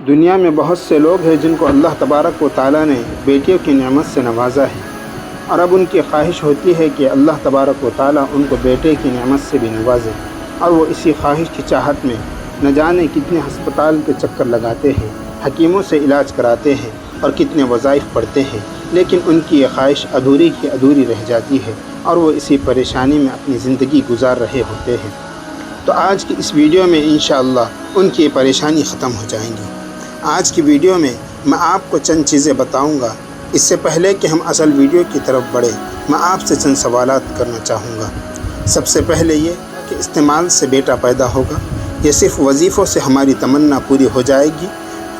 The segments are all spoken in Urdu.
دنیا میں بہت سے لوگ ہیں جن کو اللہ تبارک و تعالیٰ نے بیٹیوں کی نعمت سے نوازا ہے، اور اب ان کی خواہش ہوتی ہے کہ اللہ تبارک و تعالیٰ ان کو بیٹے کی نعمت سے بھی نوازے، اور وہ اسی خواہش کی چاہت میں نہ جانے کتنے ہسپتال کے چکر لگاتے ہیں، حکیموں سے علاج کراتے ہیں اور کتنے وظائف پڑھتے ہیں، لیکن ان کی یہ خواہش ادھوری کی ادھوری رہ جاتی ہے اور وہ اسی پریشانی میں اپنی زندگی گزار رہے ہوتے ہیں۔ تو آج کی اس ویڈیو میں انشاءاللہ ان کی یہ پریشانی ختم ہو جائیں گی۔ آج کی ویڈیو میں آپ کو چند چیزیں بتاؤں گا۔ اس سے پہلے کہ ہم اصل ویڈیو کی طرف بڑھیں، میں آپ سے چند سوالات کرنا چاہوں گا۔ سب سے پہلے یہ کہ استعمال سے بیٹا پیدا ہوگا، یہ صرف وظیفوں سے ہماری تمنا پوری ہو جائے گی،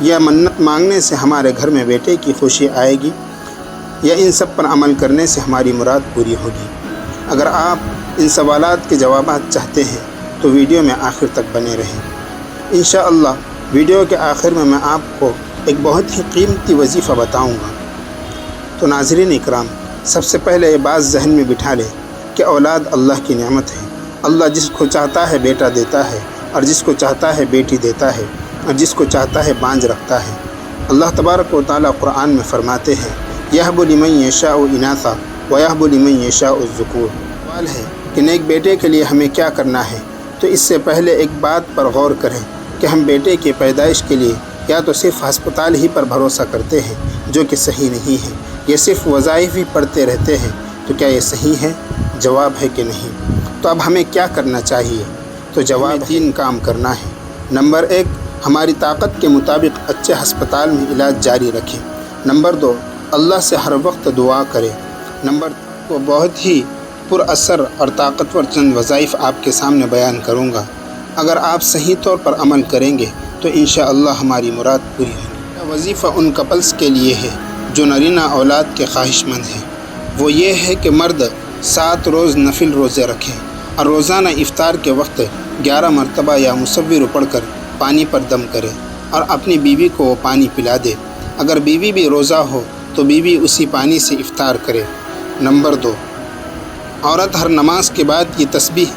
یا منت مانگنے سے ہمارے گھر میں بیٹے کی خوشی آئے گی، یا ان سب پر عمل کرنے سے ہماری مراد پوری ہوگی؟ اگر آپ ان سوالات کے جوابات چاہتے ہیں تو ویڈیو میں آخر تک بنے رہیں۔ انشاءاللہ ویڈیو کے آخر میں آپ کو ایک بہت ہی قیمتی وظیفہ بتاؤں گا۔ تو ناظرین اکرام، سب سے پہلے یہ بات ذہن میں بٹھا لیں کہ اولاد اللہ کی نعمت ہے۔ اللہ جس کو چاہتا ہے بیٹا دیتا ہے، اور جس کو چاہتا ہے بیٹی دیتا ہے، اور جس کو چاہتا ہے بانج رکھتا ہے۔ اللہ تبارک و تعالیٰ قرآن میں فرماتے ہیں، یَهْبُ لِمَن یَشَاءُ إِنَاثًا وَيَهْبُ لِمَن یَشَاءُ الذُّکُورَ۔ سوال ہے کہ نیک بیٹے کے لیے ہمیں کیا کرنا ہے؟ تو اس سے پہلے ایک بات پر غور کریں کہ ہم بیٹے کی پیدائش کے لیے یا تو صرف ہسپتال ہی پر بھروسہ کرتے ہیں، جو کہ صحیح نہیں ہے، یا صرف وظائف ہی پڑھتے رہتے ہیں، تو کیا یہ صحیح ہے؟ جواب ہے کہ نہیں۔ تو اب ہمیں کیا کرنا چاہیے؟ تو جواب 3 کام کرنا ہے۔ نمبر 1، ہماری طاقت کے مطابق اچھے ہسپتال میں علاج جاری رکھیں۔ نمبر 2، اللہ سے ہر وقت دعا کریں۔ نمبر 3، بہت ہی پر اثر اور طاقتور چند وظائف آپ کے سامنے بیان کروں گا۔ اگر آپ صحیح طور پر عمل کریں گے تو انشاءاللہ ہماری مراد پوری ہوگی۔ یہ وظیفہ ان کپلز کے لیے ہے جو نرینہ اولاد کے خواہش مند ہیں۔ وہ یہ ہے کہ مرد 7 روز نفل روزے رکھیں اور روزانہ افطار کے وقت 11 مرتبہ یا مصور پڑھ کر پانی پر دم کرے اور اپنی بیوی کو وہ پانی پلا دے۔ اگر بیوی بھی روزہ ہو تو بیوی اسی پانی سے افطار کرے۔ نمبر 2، عورت ہر نماز کے بعد یہ تسبیح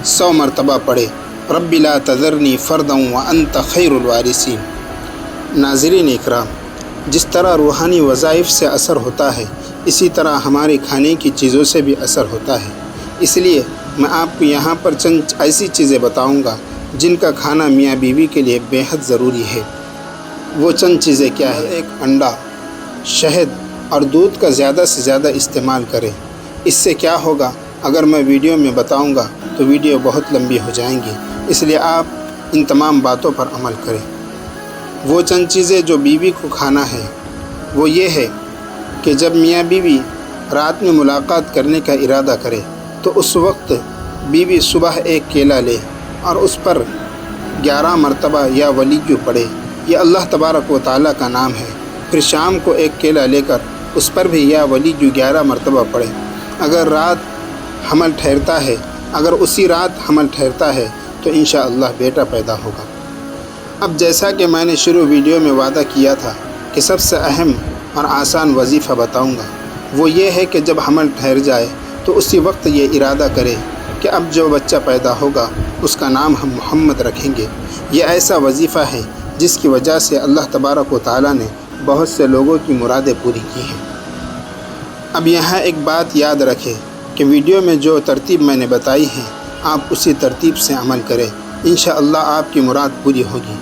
100 مرتبہ پڑھے، رب لا تذرنی فردا وانت خیر الوارثین۔ ناظرین اکرام، جس طرح روحانی وظائف سے اثر ہوتا ہے، اسی طرح ہمارے کھانے کی چیزوں سے بھی اثر ہوتا ہے۔ اس لیے میں آپ کو یہاں پر چند ایسی چیزیں بتاؤں گا جن کا کھانا میاں بیوی کے لیے بے حد ضروری ہے۔ وہ چند چیزیں کیا ہیں؟ 1، انڈا، شہد اور دودھ کا زیادہ سے زیادہ استعمال کریں۔ اس سے کیا ہوگا؟ اگر میں ویڈیو میں بتاؤں گا تو ویڈیو بہت لمبی ہو جائیں گی، اس لیے آپ ان تمام باتوں پر عمل کریں۔ وہ چند چیزیں جو بیوی کو کھانا ہے وہ یہ ہے کہ جب میاں بیوی رات میں ملاقات کرنے کا ارادہ کرے تو اس وقت بیوی صبح 1 کیلا لے اور اس پر 11 مرتبہ یا ولیو پڑھے۔ یہ اللہ تبارک و تعالیٰ کا نام ہے۔ پھر شام کو 1 کیلا لے کر اس پر بھی یا ولیو 11 مرتبہ پڑھے۔ اگر اسی رات حمل ٹھہرتا ہے تو انشاءاللہ بیٹا پیدا ہوگا۔ اب جیسا کہ میں نے شروع ویڈیو میں وعدہ کیا تھا کہ سب سے اہم اور آسان وظیفہ بتاؤں گا، وہ یہ ہے کہ جب حمل ٹھہر جائے تو اسی وقت یہ ارادہ کرے کہ اب جو بچہ پیدا ہوگا اس کا نام ہم محمد رکھیں گے۔ یہ ایسا وظیفہ ہے جس کی وجہ سے اللہ تبارک و تعالیٰ نے بہت سے لوگوں کی مرادیں پوری کی ہیں۔ اب یہاں ایک بات یاد رکھیں کہ ویڈیو میں جو ترتیب میں نے بتائی ہے آپ اسی ترتیب سے عمل کریں، انشاءاللہ آپ کی مراد پوری ہوگی۔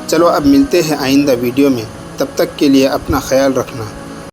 چلو اب ملتے ہیں آئندہ ویڈیو میں، تب تک کے لیے اپنا خیال رکھنا۔